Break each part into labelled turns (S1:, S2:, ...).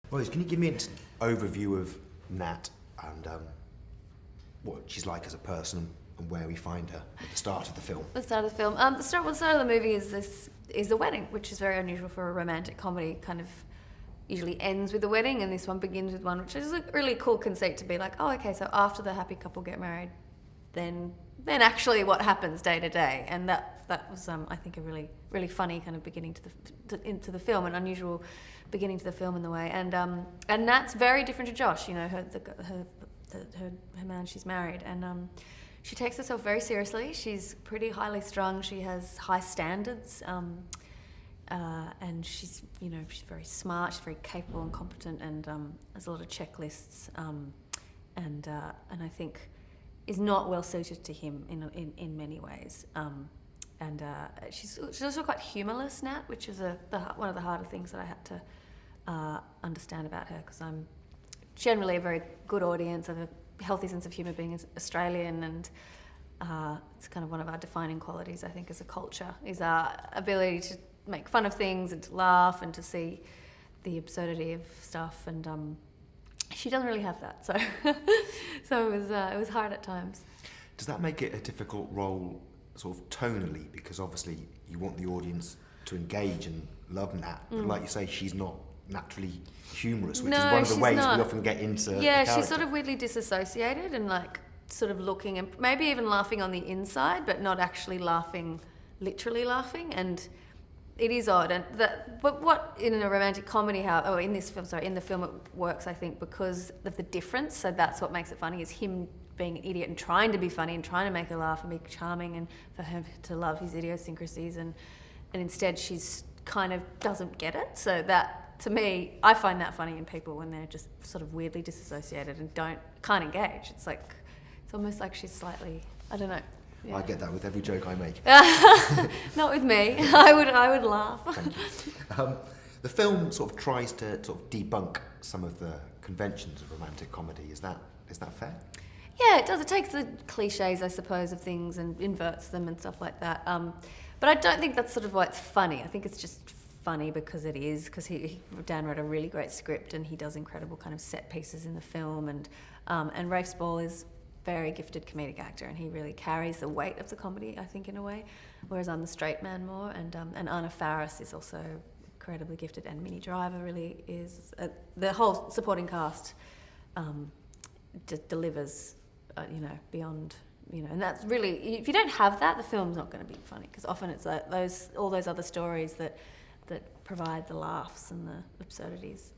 S1: Boys, can you give me an overview of Nat and what she's like as a person and where we find her at the start of the film?
S2: The start of the film. The start of the movie is the wedding, which is very unusual for a romantic comedy. Kind of usually ends with the wedding, and this one begins with one, which is a really cool conceit to be like, oh, okay, so after the happy couple get married, then actually what happens day to day, and that was I think a really funny kind of beginning into the film, an unusual beginning to the film in the way, and Nat's very different to Josh. You know, her man she's married, and she takes herself very seriously. She's pretty highly strung. She has high standards, and she's very smart. She's very capable and competent, and has a lot of checklists, and I think is not well suited to him in many ways. And she's also quite humorless, Nat, which is one of the harder things that I had to understand about her, because I'm generally a very good audience. I have a healthy sense of humour being Australian, and it's kind of one of our defining qualities, I think, as a culture, is our ability to make fun of things and to laugh and to see the absurdity of stuff, and she doesn't really have that, so it was hard at times.
S1: Does that make it a difficult role sort of tonally, because obviously you want the audience to engage and love Nat, but like you say, she's not naturally humorous, which is one of the ways we often get into the character.
S2: She's sort of weirdly disassociated and like sort of looking and maybe even laughing on the inside, but not actually literally laughing, and it is odd. But what in a romantic comedy, in the film it works, I think, because of the difference. So that's what makes it funny, is him being an idiot and trying to be funny and trying to make her laugh and be charming, and for her to love his idiosyncrasies, and instead she's kind of doesn't get it. So that, to me, I find that funny in people when they're just sort of weirdly disassociated and can't engage. It's almost like she's slightly, I don't know. Yeah.
S1: I get that with every joke I make.
S2: Not with me. I would laugh.
S1: Thank you. The film sort of tries to sort of debunk some of the conventions of romantic comedy. Is that fair?
S2: Yeah, it does. It takes the cliches, I suppose, of things and inverts them and stuff like that. But I don't think that's sort of why it's funny. I think it's just funny because Dan wrote a really great script, and he does incredible kind of set pieces in the film, and Rafe Spall is very gifted comedic actor, and he really carries the weight of the comedy, I think, in a way, whereas I'm the straight man more, and Anna Faris is also incredibly gifted, and Minnie Driver really is. The whole supporting cast delivers, beyond, and that's really, if you don't have that, the film's not going to be funny, because often it's like all those other stories that provide the laughs and the absurdities.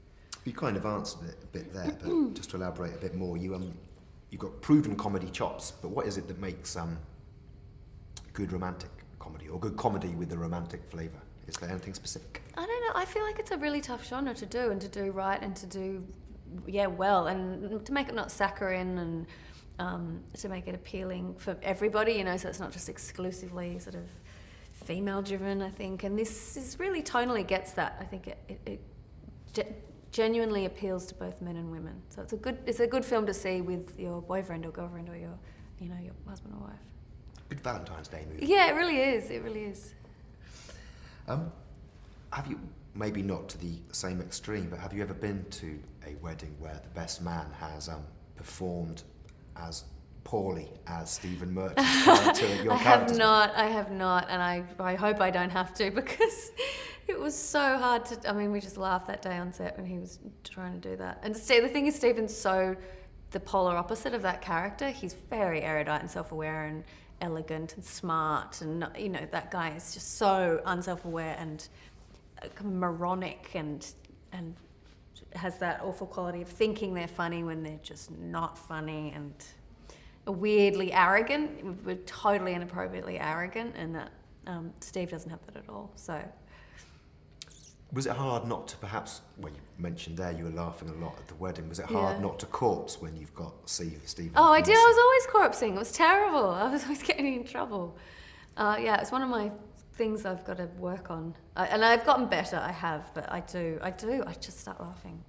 S1: You kind of answered it a bit there, but just to elaborate a bit more, you've got proven comedy chops, but what is it that makes good romantic comedy, or good comedy with a romantic flavour? Is there anything specific?
S2: I don't know. I feel like it's a really tough genre to do, and to do right, and to do well, and to make it not saccharine, and to make it appealing for everybody, so it's not just exclusively sort of female driven, I think. And this is really tonally gets that. I think it genuinely appeals to both men and women. So it's a good film to see with your boyfriend or girlfriend, or your husband or wife.
S1: Good Valentine's Day movie.
S2: Yeah, it really is. It really is.
S1: Have you, maybe not to the same extreme, but have you ever been to a wedding where the best man has performed as poorly as Stephen Merchant's character at your character?
S2: I have not, and I hope I don't have to, because it was so hard to. I mean, we just laughed that day on set when he was trying to do that. And the thing is, Stephen's so the polar opposite of that character. He's very erudite and self-aware and elegant and smart, and that guy is just so unself-aware and moronic, and has that awful quality of thinking they're funny when they're just not funny, and weirdly arrogant. We're totally inappropriately arrogant, and that Steve doesn't have that at all. So,
S1: was it hard not to perhaps? Well, you mentioned there you were laughing a lot at the wedding. Was it hard not to corpse when you've got Steve?
S2: Oh, I did. I was always corpsing. It was terrible. I was always getting in trouble. It's one of my things I've got to work on, and I've gotten better. I have, but I do. I just start laughing.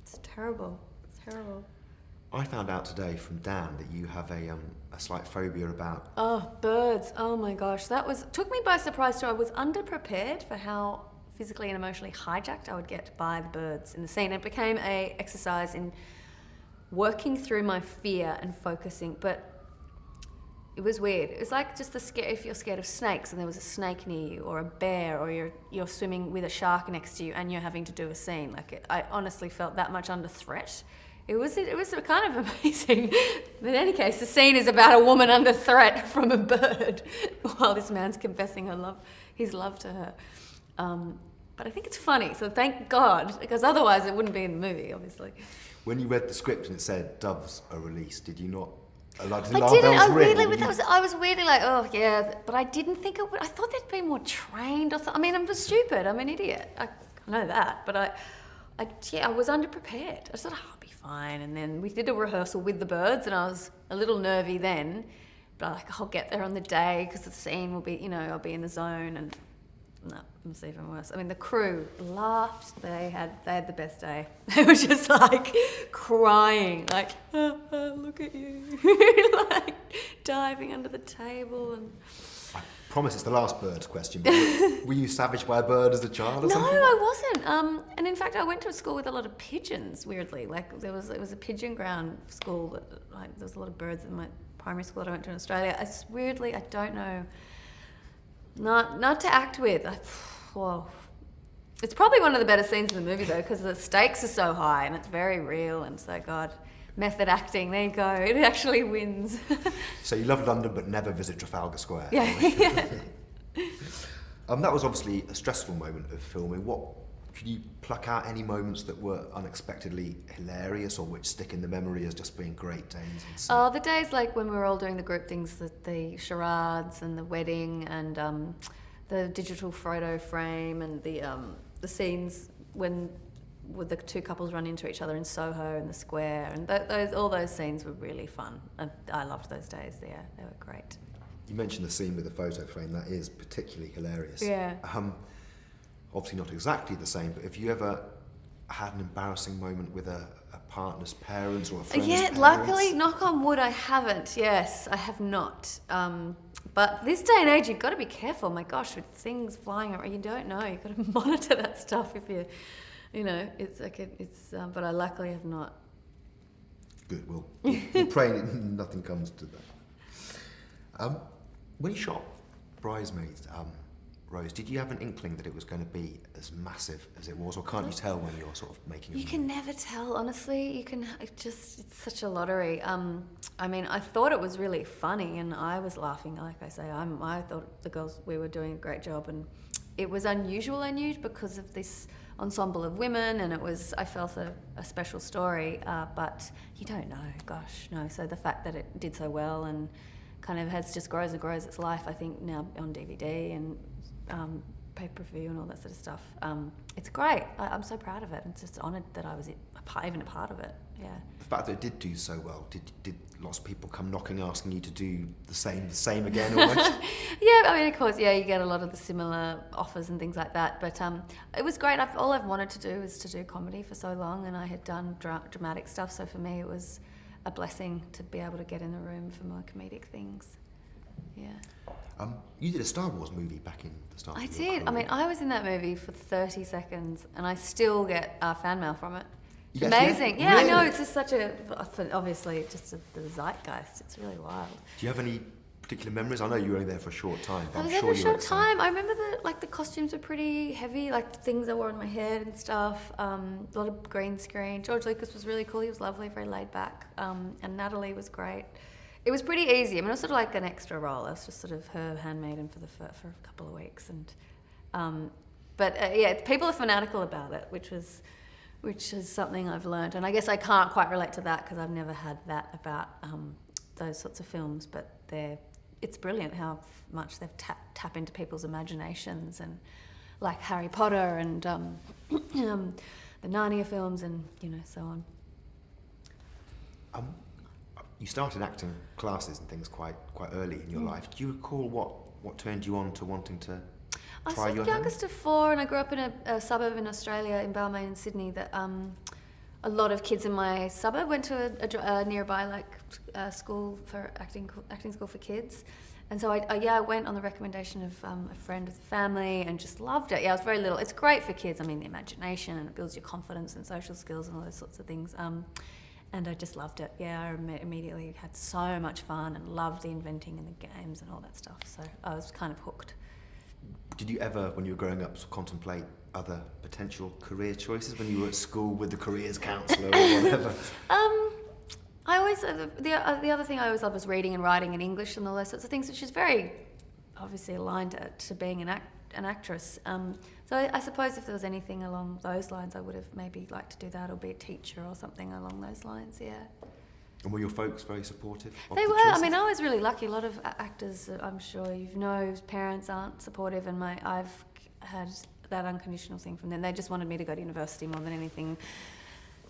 S2: It's terrible. It's terrible.
S1: I found out today from Dan that you have a slight phobia about...
S2: Oh, birds. Oh my gosh. Took me by surprise too. I was underprepared for how physically and emotionally hijacked I would get by the birds in the scene. It became a exercise in working through my fear and focusing, but it was weird. It was like just if you're scared of snakes and there was a snake near you, or a bear, or you're swimming with a shark next to you and you're having to do a scene. I honestly felt that much under threat. It was kind of amazing. But in any case, the scene is about a woman under threat from a bird while this man's confessing his love to her. But I think it's funny, so thank God, because otherwise it wouldn't be in the movie, obviously.
S1: When you read the script and it said doves are released, did you not?
S2: I was weirdly like, oh yeah, but I didn't think it would. I thought they'd be more trained or something. I mean, I'm just stupid. I'm an idiot. I know that, but I was underprepared. I thought, oh, I'll be fine. And then we did a rehearsal with the birds, and I was a little nervy then, but I'll get there on the day because the scene will be, I'll be in the zone. And no, it was even worse. I mean, the crew laughed. They had the best day. They were just like crying, like, look at you, like diving under the table. And
S1: I promise it's the last bird question, but were you savaged by a bird as a child or something?
S2: No, I wasn't. And in fact, I went to a school with a lot of pigeons, weirdly. Like, it was a pigeon ground school. There was a lot of birds in my primary school that I went to in Australia. Weirdly, I don't know. Not to act with. Whoa. It's probably one of the better scenes in the movie, though, because the stakes are so high and it's very real. And so, God, method acting, there you go. It actually wins.
S1: So you love London but never visit Trafalgar Square.
S2: Yeah.
S1: That was obviously a stressful moment of filming. Could you pluck out any moments that were unexpectedly hilarious or which stick in the memory as just being great days?
S2: Oh, the days like when we were all doing the group things, the charades and the wedding and the digital photo frame and the scenes when the two couples run into each other in Soho and the square, and all those scenes were really fun. I loved those days. Yeah, they were great.
S1: You mentioned the scene with the photo frame. That is particularly hilarious.
S2: Yeah.
S1: Obviously not exactly the same, but have you ever had an embarrassing moment with a partner's parents or a friend's parents?
S2: Yeah, luckily, knock on wood, I haven't. Yes, I have not. But this day and age, you've got to be careful. My gosh, with things flying around, you don't know. You've got to monitor that stuff if it's like but I luckily have not.
S1: Good. We'll pray nothing comes to that. When you shot Bridesmaids, Rose, did you have an inkling that it was going to be as massive as it was, or can't you tell when you're sort of making it?
S2: You can never tell, honestly. It's such a lottery. I mean, I thought it was really funny, and I was laughing, like I say. I thought the girls, we were doing a great job, and it was unusual, I knew, because of this ensemble of women, and I felt a special story, but you don't know, gosh, no. So the fact that it did so well and kind of just grows and grows its life, I think, now on DVD and pay-per-view and all that sort of stuff. It's great. I'm so proud of it. I'm just honoured that I was even a part of it. Yeah.
S1: The fact that it did do so well, did lots of people come knocking, asking you to do the same again almost?
S2: Yeah, I mean, of course, yeah, you get a lot of the similar offers and things like that. But it was great. All I've wanted to do is to do comedy for so long, and I had done dramatic stuff. So for me, it was a blessing to be able to get in the room for more comedic things. Yeah.
S1: You did a Star Wars movie back in the start of your career.
S2: I mean, I was in that movie for 30 seconds, and I still get fan mail from it.
S1: Yes,
S2: amazing. Yeah,
S1: really?
S2: I know. It's just obviously just the zeitgeist. It's really wild.
S1: Do you have any particular memories? I know you were only there for a short time, but
S2: I was
S1: I'm
S2: there
S1: sure
S2: for a short time. I remember the costumes were pretty heavy, like the things I wore on my head and stuff. A lot of green screen. George Lucas was really cool. He was lovely, very laid back. And Natalie was great. It was pretty easy. I mean, it was sort of like an extra role. I was just sort of her handmaiden for a couple of weeks, and people are fanatical about it, which is something I've learned. And I guess I can't quite relate to that because I've never had that about those sorts of films. But it's brilliant how much they've tap into people's imaginations, and like Harry Potter and the Narnia films, and so on.
S1: You started acting classes and things quite early in your life. Do you recall what turned you on to wanting to try your hand?
S2: I was the youngest of four, and I grew up in a suburb in Australia, in Balmain in Sydney, that a lot of kids in my suburb went to a nearby school for acting school for kids, And so I went on the recommendation of a friend of the family and just loved it. Yeah, I was very little. It's great for kids. I mean, the imagination, and it builds your confidence and social skills and all those sorts of things. And I just loved it. Yeah, I immediately had so much fun and loved the inventing and the games and all that stuff. So I was kind of hooked.
S1: Did you ever, when you were growing up, contemplate other potential career choices when you were at school with the careers counsellor or whatever?
S2: I always the other thing I always loved was reading and writing and English and all those sorts of things, which is very obviously aligned to being an actress. So I suppose if there was anything along those lines, I would have maybe liked to do that, or be a teacher or something along those lines. Yeah.
S1: And were your folks very supportive of
S2: They
S1: the
S2: were.
S1: choices?
S2: I mean, I was really lucky. A lot of actors, I'm sure you know, whose parents aren't supportive, and I've had that unconditional thing from them. They just wanted me to go to university more than anything,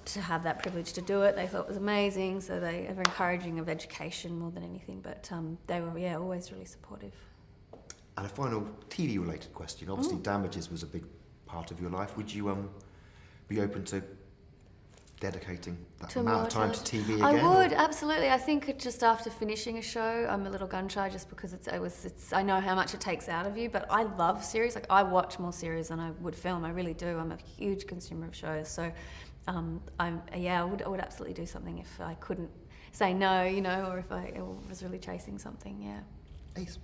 S2: to have that privilege to do it. They thought it was amazing, so they were encouraging of education more than anything. But they were, always really supportive.
S1: And a final TV-related question. Obviously, Damages was a big part of your life. Would you be open to dedicating that amount of time to TV again?
S2: I would, absolutely. I think just after finishing a show, I'm a little gun-shy just because I know how much it takes out of you, but I love series. Like, I watch more series than I would film. I really do. I'm a huge consumer of shows. So I would absolutely do something if I couldn't say no, or if I was really chasing something, yeah.
S1: Ace.